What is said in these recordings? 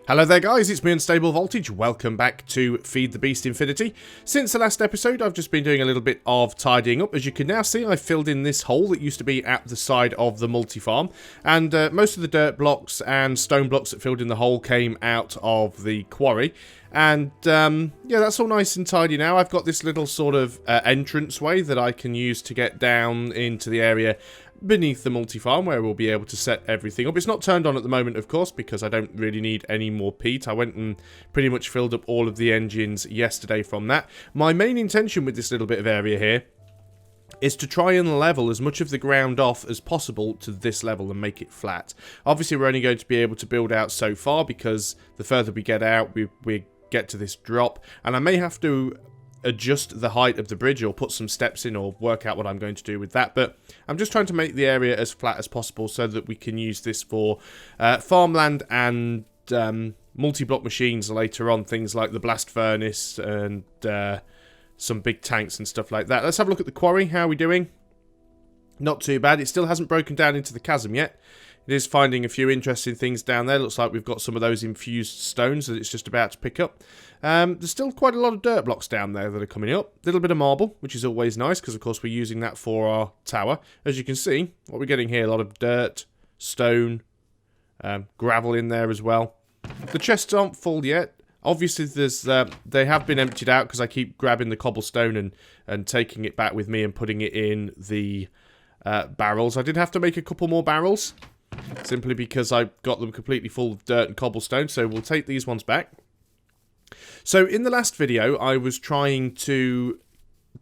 Hello there guys, it's me Unstable Voltage. Welcome back to Feed the Beast Infinity. Since the last episode I've just been doing a little bit of tidying up. As you can now see, I filled in this hole that used to be at the side of the multi-farm, and most of the dirt blocks and stone blocks that filled in the hole came out of the quarry. And yeah, that's all nice and tidy now. I've got this little sort of entrance way that I can use to get down into the area beneath the multi-farm, where we'll be able to set everything up. It's not turned on at the moment, of course, because I don't really need any more peat. I went and pretty much filled up all of the engines yesterday from that. My main intention with this little bit of area here is to try and level as much of the ground off as possible to this level and make it flat. Obviously, we're only going to be able to build out so far, because the further we get out, we get to this drop, and I may have to adjust the height of the bridge or put some steps in or work out what I'm going to do with that. But I'm just trying to make the area as flat as possible so that we can use this for farmland and multi-block machines later on, things like the blast furnace and some big tanks and stuff like that. Let's have a look at the quarry. How are we doing? Not too bad. It still hasn't broken down into the chasm yet. It is finding a few interesting things down there. Looks like we've got some of those infused stones that it's just about to pick up. There's still quite a lot of dirt blocks down there that are coming up. A little bit of marble, which is always nice, because of course we're using that for our tower. As you can see, what we're getting here, a lot of dirt, stone, gravel in there as well. The chests aren't full yet. Obviously, there's they have been emptied out because I keep grabbing the cobblestone and taking it back with me and putting it in the barrels. I did have to make a couple more barrels, simply because I got them completely full of dirt and cobblestone, so we'll take these ones back. So in the last video, I was trying to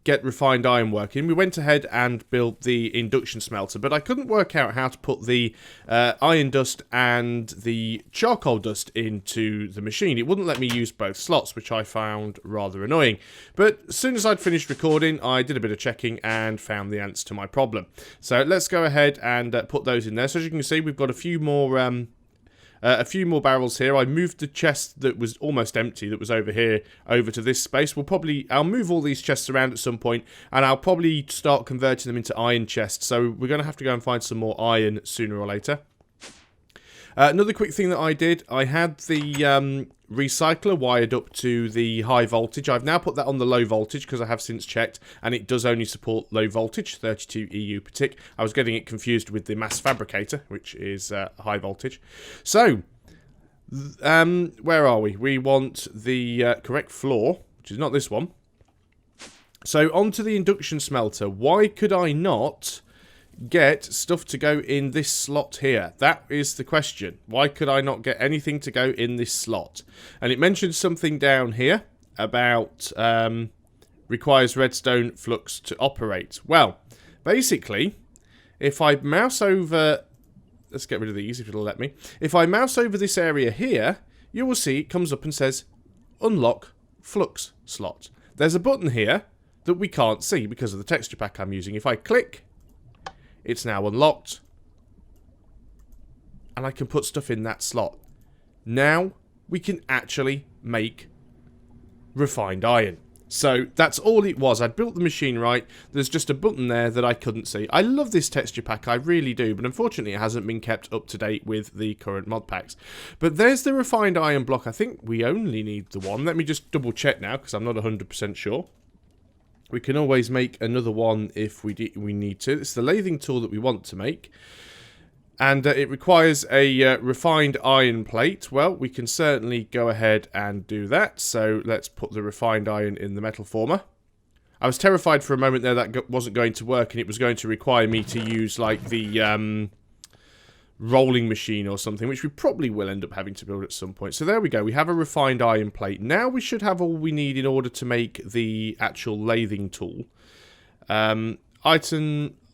get refined iron working. We went ahead and built the induction smelter, but I couldn't work out how to put the iron dust and the charcoal dust into the machine. It wouldn't let me use both slots, which I found rather annoying. But as soon as I'd finished recording, I did a bit of checking and found the answer to my problem. So let's go ahead and put those in there. So as you can see, we've got a few more barrels here. I moved the chest that was almost empty, that was over here, over to this space. I'll move all these chests around at some point, and I'll probably start converting them into iron chests. So we're going to have to go and find some more iron sooner or later. Another quick thing that I did, I had the recycler wired up to the high voltage. I've now put that on the low voltage because I have since checked, and it does only support low voltage, 32 EU per tick. I was getting it confused with the mass fabricator, which is high voltage. So, where are we? We want the correct floor, which is not this one. So, onto the induction smelter. Why could I not get stuff to go in this slot here? That is the question. Why could I not get anything to go in this slot? And it mentions something down here about requires redstone flux to operate. Well, basically, if I mouse over, let's get rid of these if it'll let me. If I mouse over this area here, you will see it comes up and says unlock flux slot. There's a button here that we can't see because of the texture pack I'm using. If I click, it's now unlocked, and I can put stuff in that slot. Now we can actually make refined iron. So that's all it was. I'd built the machine right. There's just a button there that I couldn't see. I love this texture pack, I really do, but unfortunately it hasn't been kept up to date with the current mod packs. But there's the refined iron block. I think we only need the one. Let me just double check now, because I'm not 100% sure. We can always make another one if we need to. It's the lathing tool that we want to make. And it requires a refined iron plate. Well, we can certainly go ahead and do that. So let's put the refined iron in the metal former. I was terrified for a moment there that wasn't going to work, and it was going to require me to use like the rolling machine or something, which we probably will end up having to build at some point. So there we go. We have a refined iron plate. Now we should have all we need in order to make the actual lathing tool.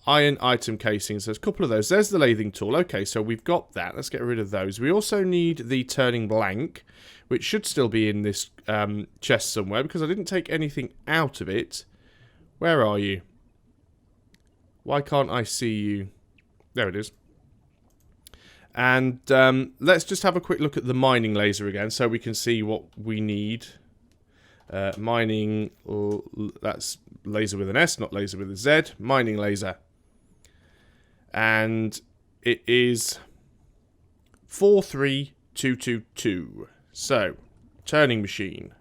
Iron item casings. There's a couple of those. There's the lathing tool. Okay, so we've got that. Let's get rid of those. We also need the turning blank, which should still be in this chest somewhere, because I didn't take anything out of it. Where are you? Why can't I see you? There it is. And let's just have a quick look at the mining laser again, so we can see what we need. Mining, that's laser with an S, not laser with a Z. Mining laser. And it is 43222. So, turning machine.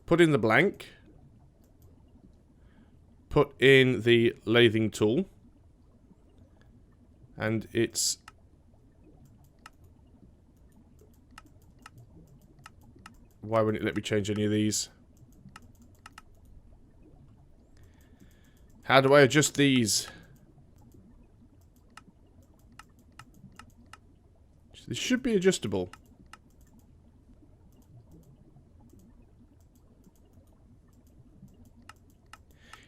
Put in the blank. Put in the lathing tool. And it's... Why wouldn't it let me change any of these? How do I adjust these? This should be adjustable.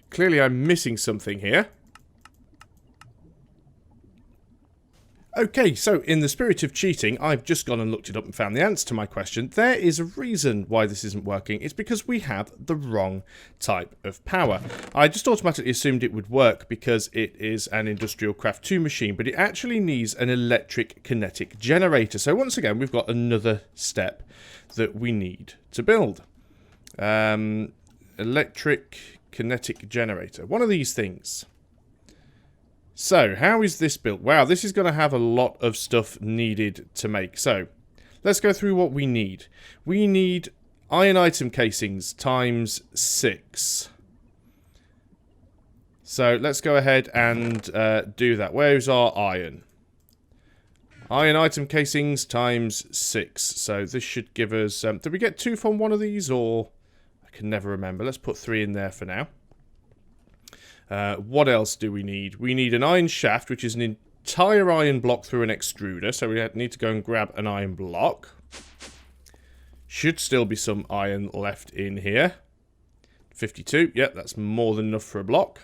Clearly I'm missing something here. Okay, so in the spirit of cheating, I've just gone and looked it up and found the answer to my question. There is a reason why this isn't working. It's because we have the wrong type of power. I just automatically assumed it would work because it is an Industrial Craft 2 machine, but it actually needs an electric kinetic generator. So once again, we've got another step that we need to build. Electric kinetic generator. One of these things. So, how is this built? Wow, this is going to have a lot of stuff needed to make. So, let's go through what we need. We need iron item casings times 6. So, let's go ahead and do that. Where's our iron? Iron item casings times 6. So, this should give us... did we get 2 from one of these, or... I can never remember. Let's put 3 in there for now. What else do we need? We need an iron shaft, which is an entire iron block through an extruder. So we need to go and grab an iron block. Should still be some iron left in here. 52. Yep, that's more than enough for a block.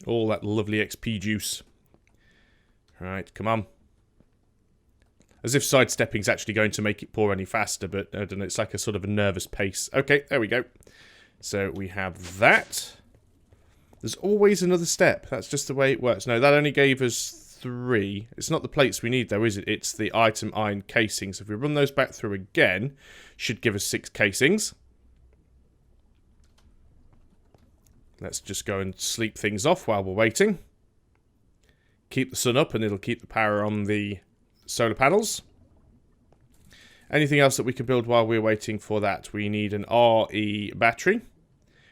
All that lovely XP juice. Alright, come on. As if sidestepping is actually going to make it pour any faster, but I don't know, it's like a sort of a nervous pace. Okay, there we go. So we have that. There's always another step. That's just the way it works. No, that only gave us 3. It's not the plates we need, though, is it? It's the item iron casings. If we run those back through again, should give us 6 casings. Let's just go and sleep things off while we're waiting. Keep the sun up, and it'll keep the power on the solar panels. Anything else that we can build while we're waiting for that? We need an RE battery,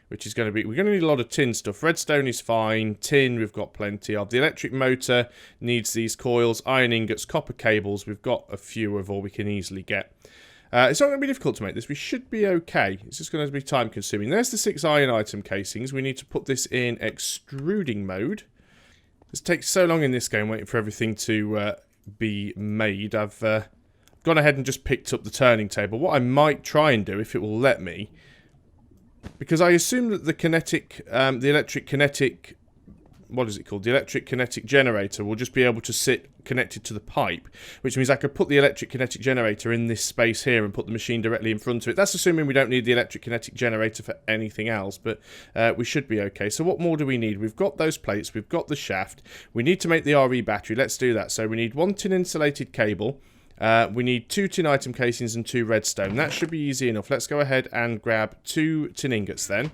which is going to be... We're going to need a lot of tin stuff. Redstone is fine. Tin, we've got plenty of. The electric motor needs these coils. Iron ingots, copper cables. We've got a few of all we can easily get. It's not going to be difficult to make this. We should be okay. It's just going to be time consuming. There's the 6 iron item casings. We need to put this in extruding mode. This takes so long in this game waiting for everything to... be made. I've gone ahead and just picked up the turning table. What I might try and do, if it will let me, because I assume that the kinetic, the electric kinetic, what is it called? The electric kinetic generator will just be able to sit connected to the pipe, which means I could put the electric kinetic generator in this space here and put the machine directly in front of it. That's assuming we don't need the electric kinetic generator for anything else, but we should be okay. So what more do we need? We've got those plates, we've got the shaft, we need to make the RE battery. Let's do that. So we need 1 tin insulated cable, we need 2 tin item casings and 2 redstone. That should be easy enough. Let's go ahead and grab 2 tin ingots then.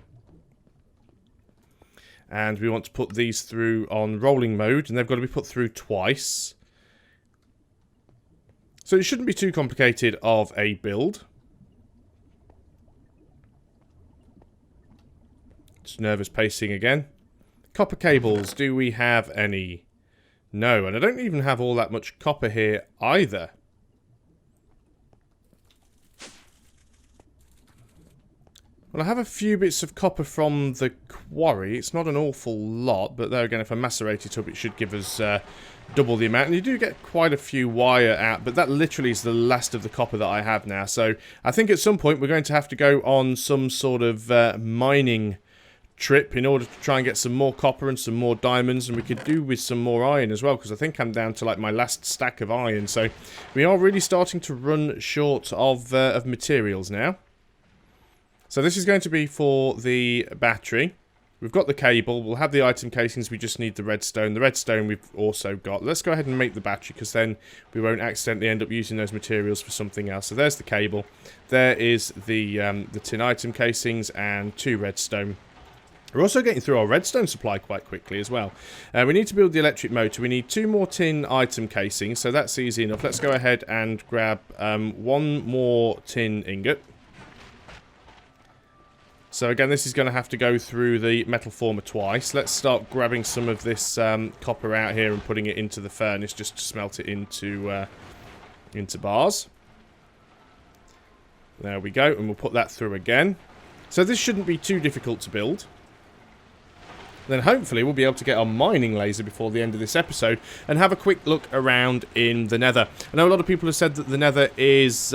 And we want to put these through on rolling mode, and they've got to be put through twice. So it shouldn't be too complicated of a build. Just nervous pacing again. Copper cables, do we have any? No, and I don't even have all that much copper here either. Well, I have a few bits of copper from the quarry. It's not an awful lot, but there again, if I macerate it up, it should give us double the amount. And you do get quite a few wire out, but that literally is the last of the copper that I have now. So I think at some point we're going to have to go on some sort of mining trip in order to try and get some more copper and some more diamonds, and we could do with some more iron as well, because I think I'm down to like my last stack of iron. So we are really starting to run short of materials now. So this is going to be for the battery. We've got the cable, we'll have the item casings, we just need the redstone. The redstone we've also got. Let's go ahead and make the battery, because then we won't accidentally end up using those materials for something else. So there's the cable. There is the tin item casings and 2 redstone. We're also getting through our redstone supply quite quickly as well. We need to build the electric motor. We need 2 more tin item casings, so that's easy enough. Let's go ahead and grab 1 more tin ingot. So again, this is going to have to go through the metal former twice. Let's start grabbing some of this copper out here and putting it into the furnace just to smelt it into bars. There we go, and we'll put that through again. So this shouldn't be too difficult to build. Then hopefully we'll be able to get our mining laser before the end of this episode and have a quick look around in the Nether. I know a lot of people have said that the Nether is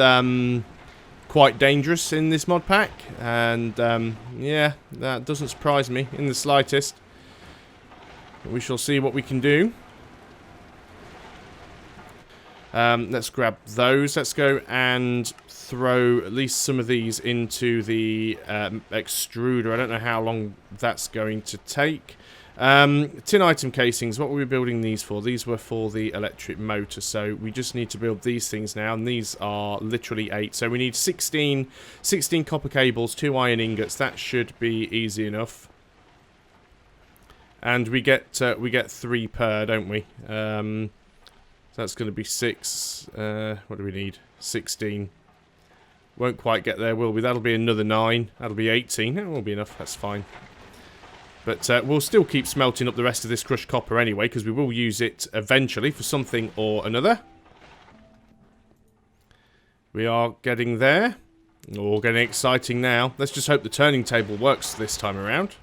quite dangerous in this mod pack, and yeah, that doesn't surprise me in the slightest. But we shall see what we can do. Let's grab those. Let's go and throw at least some of these into the extruder. I don't know how long that's going to take. Tin item casings, what were we building these for? These were for the electric motor, so we just need to build these things now, and these are literally 8. So we need 16 copper cables, 2 iron ingots. That should be easy enough. And we get 3 per, don't we? So that's going to be 6. What do we need? 16. Won't quite get there, will we? That'll be another 9. That'll be 18. That will be enough. That's fine. But we'll still keep smelting up the rest of this crushed copper anyway, because we will use it eventually for something or another. We are getting there. Oh, getting exciting now. Let's just hope the turning table works this time around.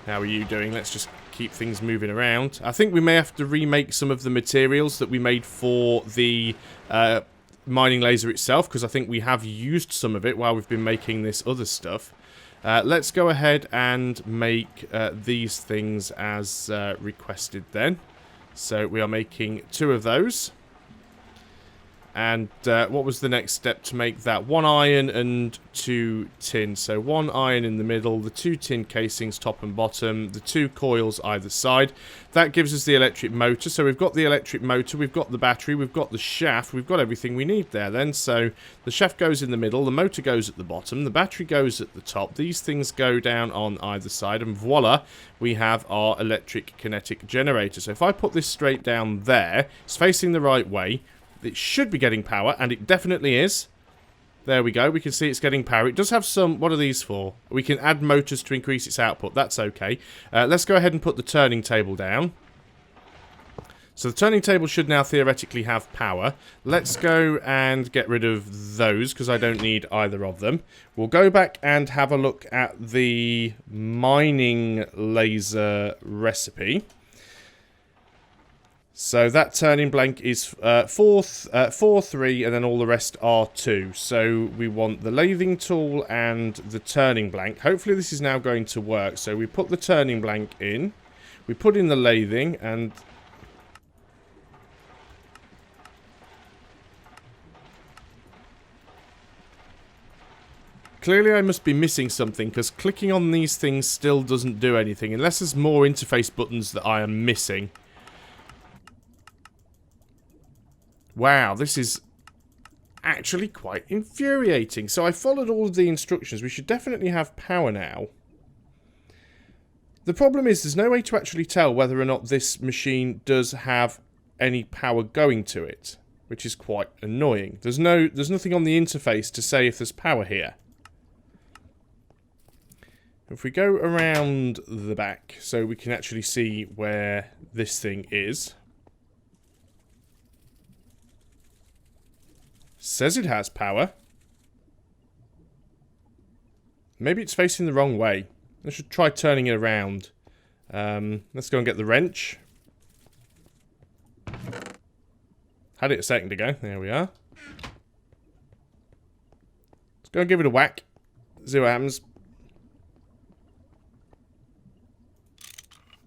How are you doing? Let's just keep things moving around. I think we may have to remake some of the materials that we made for the mining laser itself, because I think we have used some of it while we've been making this other stuff. Let's go ahead and make these things as requested then. So we are making 2 of those. And what was the next step to make that? 1 iron and 2 tin. So 1 iron in the middle, the 2 tin casings top and bottom, the 2 coils either side. That gives us the electric motor. So we've got the electric motor, we've got the battery, we've got the shaft, we've got everything we need there then. So the shaft goes in the middle, the motor goes at the bottom, the battery goes at the top. These things go down on either side, and voila, we have our electric kinetic generator. So if I put this straight down there, it's facing the right way. It should be getting power, and it definitely is. There we go. We can see it's getting power. It does have some... What are these for? We can add motors to increase its output. That's okay. Let's go ahead and put the turning table down. So the turning table should now theoretically have power. Let's go and get rid of those, because I don't need either of them. We'll go back and have a look at the mining laser recipe. So that turning blank is 4, 3, and then all the rest are 2. So we want the lathing tool and the turning blank. Hopefully this is now going to work. So we put the turning blank in. We put in the lathing, and... Clearly I must be missing something, because clicking on these things still doesn't do anything. Unless there's more interface buttons that I am missing. Wow, this is actually quite infuriating. So I followed all of the instructions. We should definitely have power now. The problem is there's no way to actually tell whether or not this machine does have any power going to it, which is quite annoying. There's nothing on the interface to say if there's power here. If we go around the back so we can actually see where this thing is. Says it has power. Maybe it's facing the wrong way. I should try turning it around. Let's go and get the wrench. Had it a second ago. There we are. Let's go and give it a whack. See what happens.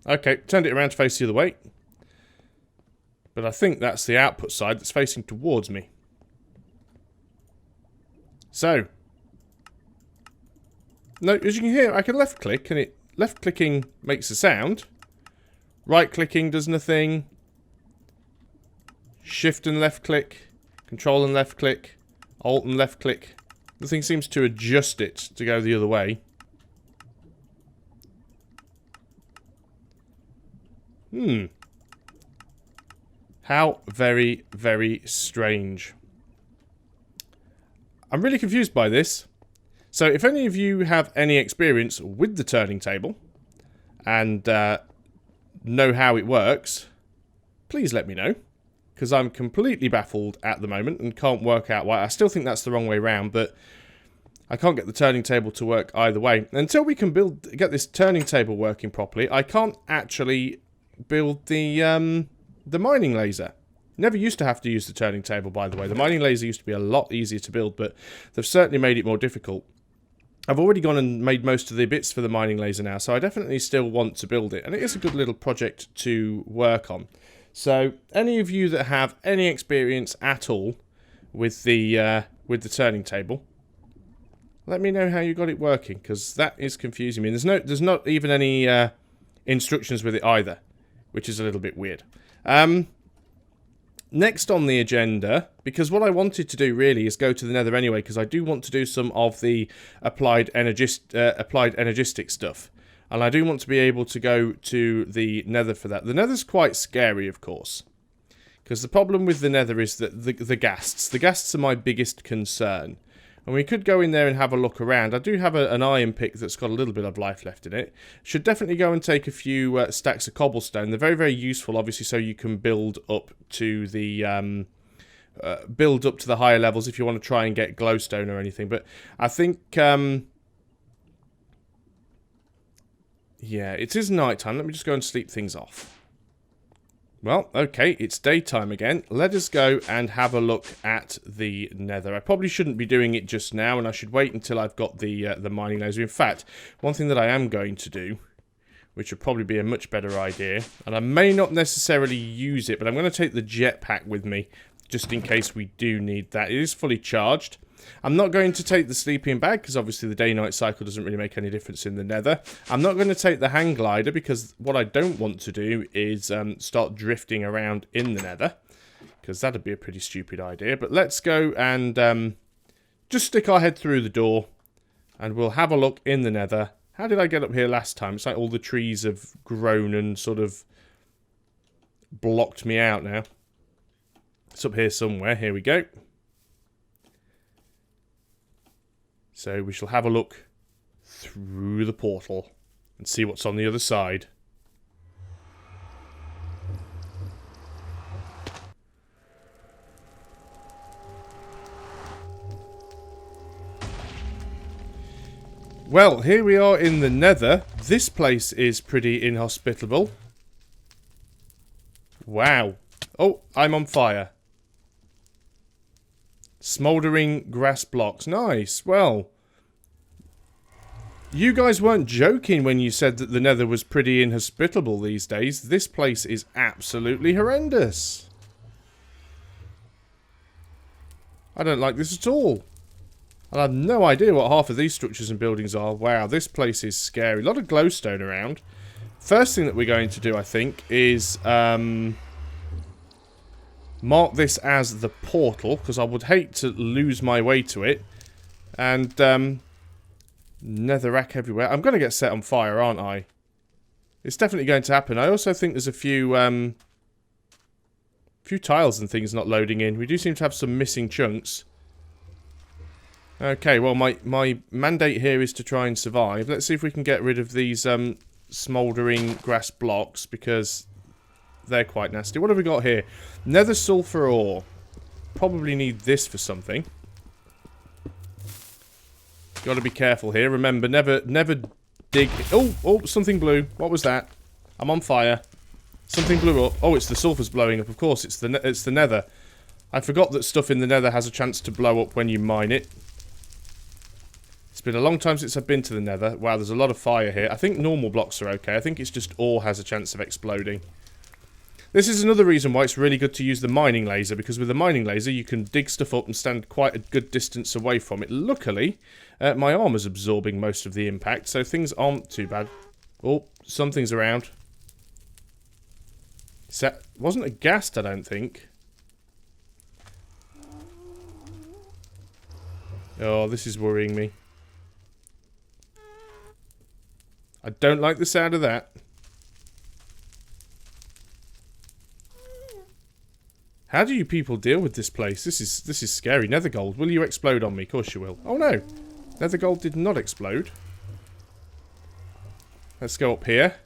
Okay, turned it around to face the other way. But I think that's the output side that's facing towards me. So, no, as you can hear, I can left click, and left clicking makes a sound. Right clicking does nothing. Shift and left click, Control and left click, Alt and left click, The thing seems to adjust it to go the other way. How very, very strange. I'm really confused by this. So if any of you have any experience with the turning table and know how it works, please let me know. Because I'm completely baffled at the moment and can't work out why. I still think that's the wrong way round, but I can't get the turning table to work either way. Until we can get this turning table working properly, I can't actually build the mining laser. Never used to have to use the turning table, by the way. The mining laser used to be a lot easier to build, but they've certainly made it more difficult. I've already gone and made most of the bits for the mining laser now, so I definitely still want to build it. And it is a good little project to work on. So, any of you that have any experience at all with the turning table, let me know how you got it working, because that is confusing me. There's not even any instructions with it either, which is a little bit weird. Next on the agenda, because what I wanted to do really is go to the Nether anyway, because I do want to do some of the applied energistic stuff. And I do want to be able to go to the Nether for that. The Nether's quite scary, of course. Because the problem with the Nether is that the ghasts. The ghasts are my biggest concern. And we could go in there and have a look around. I do have an iron pick that's got a little bit of life left in it. Should definitely go and take a few stacks of cobblestone. They're very, very useful, obviously, so you can build up to the higher levels if you want to try and get glowstone or anything. But I think, yeah, it is night time. Let me just go and sleep things off. Well, okay, it's daytime again. Let us go and have a look at the Nether. I probably shouldn't be doing it just now, and I should wait until I've got the mining laser. In fact, one thing that I am going to do, which would probably be a much better idea, and I may not necessarily use it, but I'm going to take the jetpack with me, just in case we do need that. It is fully charged. I'm not going to take the sleeping bag, because obviously the day-night cycle doesn't really make any difference in the Nether. I'm not going to take the hang glider, because what I don't want to do is start drifting around in the Nether, because that would be a pretty stupid idea. But let's go and just stick our head through the door, and we'll have a look in the Nether. How did I get up here last time? It's like all the trees have grown and sort of blocked me out now. It's up here somewhere. Here we go. So we shall have a look through the portal and see what's on the other side. Well, here we are in the Nether. This place is pretty inhospitable. Wow. Oh, I'm on fire. Smouldering grass blocks. Nice. Well, you guys weren't joking when you said that the Nether was pretty inhospitable these days. This place is absolutely horrendous. I don't like this at all. And I have no idea what half of these structures and buildings are. Wow, this place is scary. A lot of glowstone around. First thing that we're going to do, I think, is mark this as the portal, because I would hate to lose my way to it. And, netherrack everywhere. I'm going to get set on fire, aren't I? It's definitely going to happen. I also think there's a few tiles and things not loading in. We do seem to have some missing chunks. Okay, well, my mandate here is to try and survive. Let's see if we can get rid of these smouldering grass blocks, because they're quite nasty. What have we got here? Nether Sulfur ore. Probably need this for something. Got to be careful here. Remember, never dig... Oh, something blew. What was that? I'm on fire. Something blew up. Oh, it's the sulfur's blowing up. Of course, it's the Nether. I forgot that stuff in the Nether has a chance to blow up when you mine it. It's been a long time since I've been to the Nether. Wow, there's a lot of fire here. I think normal blocks are okay. I think it's just ore has a chance of exploding. This is another reason why it's really good to use the mining laser, because with the mining laser you can dig stuff up and stand quite a good distance away from it. Luckily, my armor's absorbing most of the impact, so things aren't too bad. Oh, something's around. That wasn't a ghast, I don't think. Oh, this is worrying me. I don't like the sound of that. How do you people deal with this place? This is scary. Nether gold, will you explode on me? Of course you will. Oh no. Nether gold did not explode. Let's go up here.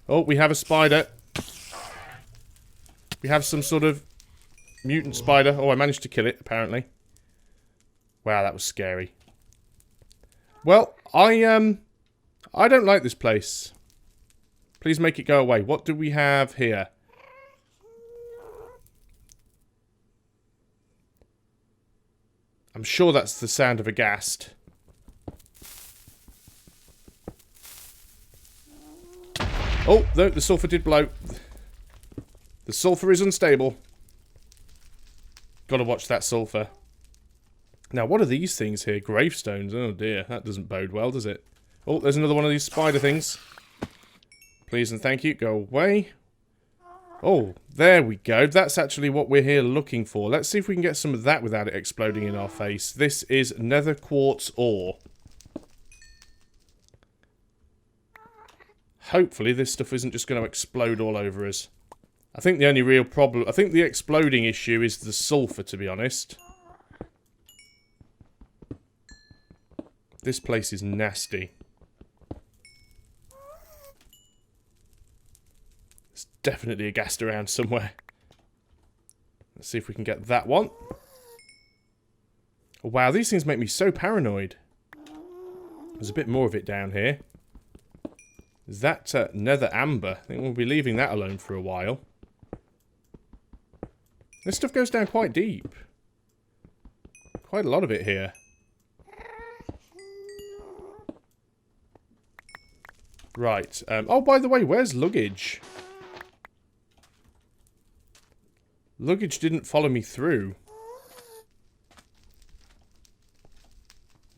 Oh, we have a spider. We have some sort of mutant spider. Oh, I managed to kill it, apparently. Wow, that was scary. Well, I don't like this place. Please make it go away. What do we have here? I'm sure that's the sound of a ghast. Oh, no, the sulfur did blow. The sulfur is unstable. Gotta watch that sulfur. Now, what are these things here? Gravestones. Oh dear, that doesn't bode well, does it? Oh, there's another one of these spider things. Please and thank you. Go away. Oh, there we go. That's actually what we're here looking for. Let's see if we can get some of that without it exploding in our face. This is Nether Quartz ore. Hopefully this stuff isn't just going to explode all over us. I think the only real problem... I think the exploding issue is the sulfur, to be honest. This place is nasty. There's definitely a ghast around somewhere. Let's see if we can get that one. Oh, wow, these things make me so paranoid. There's a bit more of it down here. Is that nether amber? I think we'll be leaving that alone for a while. This stuff goes down quite deep. Quite a lot of it here. Right. Oh, by the way, where's luggage? Luggage didn't follow me through.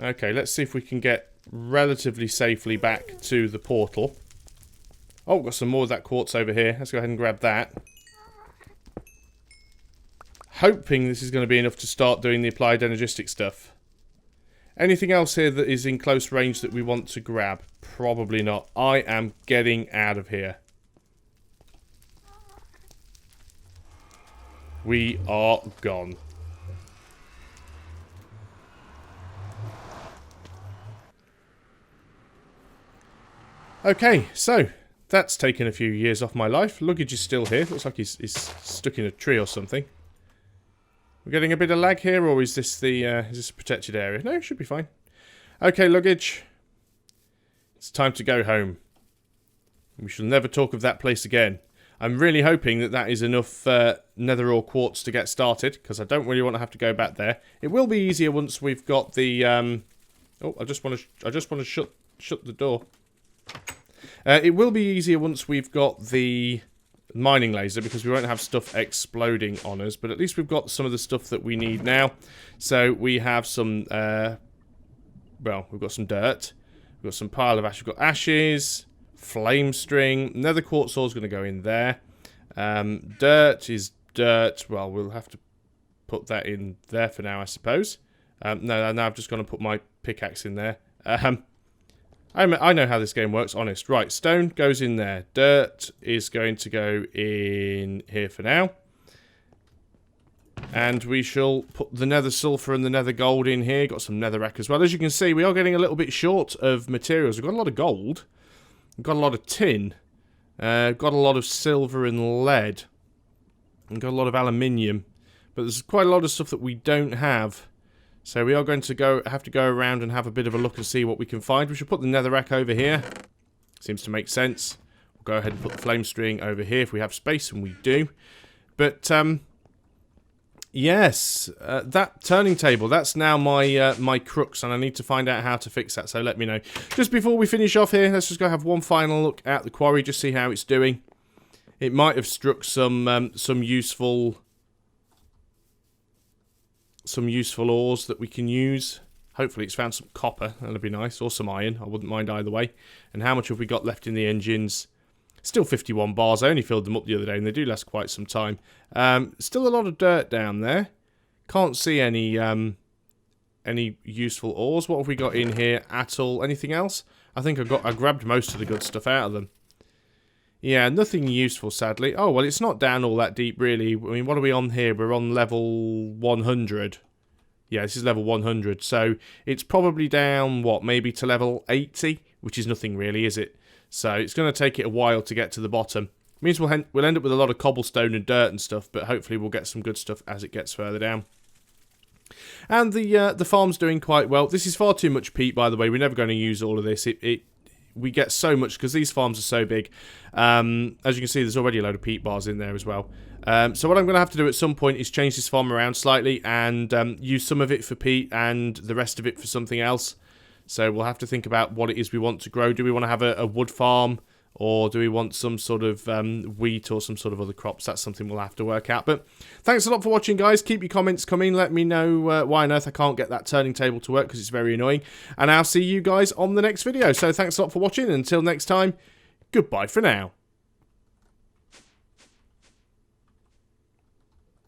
Okay, let's see if we can get relatively safely back to the portal. Oh, got some more of that quartz over here. Let's go ahead and grab that. Hoping this is going to be enough to start doing the applied energistic stuff. Anything else here that is in close range that we want to grab? Probably not. I am getting out of here. We are gone. Okay, so that's taken a few years off my life. Luggage is still here. Looks like he's stuck in a tree or something. We're getting a bit of lag here, or is this a protected area? No, it should be fine. Okay, luggage. It's time to go home. We shall never talk of that place again. I'm really hoping that that is enough nether ore quartz to get started, because I don't really want to have to go back there. It will be easier once we've got the. Oh, I just want to shut the door. It will be easier once we've got the mining laser, because we won't have stuff exploding on us, but at least we've got some of the stuff that we need now. So we have some well, we've got some dirt, we've got some pile of ash, we've got ashes, flame string, nether quartz ore is going to go in there. Dirt is dirt. Well, we'll have to put that in there for now, I suppose. No, now I've just got to put my pickaxe in there. I know how this game works, honest. Right, stone goes in there. Dirt is going to go in here for now. And we shall put the nether sulfur and the nether gold in here. Got some netherrack as well. As you can see, we are getting a little bit short of materials. We've got a lot of gold. We've got a lot of tin. Got a lot of silver and lead. We've got a lot of aluminium. But there's quite a lot of stuff that we don't have. So we are going to have to go around and have a bit of a look and see what we can find. We should put the netherrack over here. Seems to make sense. We'll go ahead and put the flame string over here if we have space, and we do. But, yes, that turning table, that's now my my crux, and I need to find out how to fix that, so let me know. Just before we finish off here, let's just go have one final look at the quarry, just see how it's doing. It might have struck some useful ores that we can use. Hopefully it's found some copper, that'll be nice, or some iron, I wouldn't mind either way. And how much have we got left in the engines? Still 51 bars, I only filled them up the other day and they do last quite some time. Still a lot of dirt down there. Can't see any any useful ores. What have we got in here at all? Anything else? I think I grabbed most of the good stuff out of them. Yeah, nothing useful, sadly. Oh, well, it's not down all that deep, really. I mean, what are we on here? We're on level 100. Yeah, this is level 100. So it's probably down, what, maybe to level 80? Which is nothing, really, is it? So it's going to take it a while to get to the bottom. Means we'll end up with a lot of cobblestone and dirt and stuff, but hopefully we'll get some good stuff as it gets further down. And the farm's doing quite well. This is far too much peat, by the way. We're never going to use all of this. We get so much because these farms are so big. As you can see, there's already a load of peat bars in there as well. So what I'm going to have to do at some point is change this farm around slightly and use some of it for peat and the rest of it for something else. So we'll have to think about what it is we want to grow. Do we want to have a wood farm? Or do we want some sort of wheat or some sort of other crops? That's something we'll have to work out. But thanks a lot for watching, guys. Keep your comments coming. Let me know why on earth I can't get that turning table to work, because it's very annoying. And I'll see you guys on the next video. So thanks a lot for watching. And until next time, goodbye for now.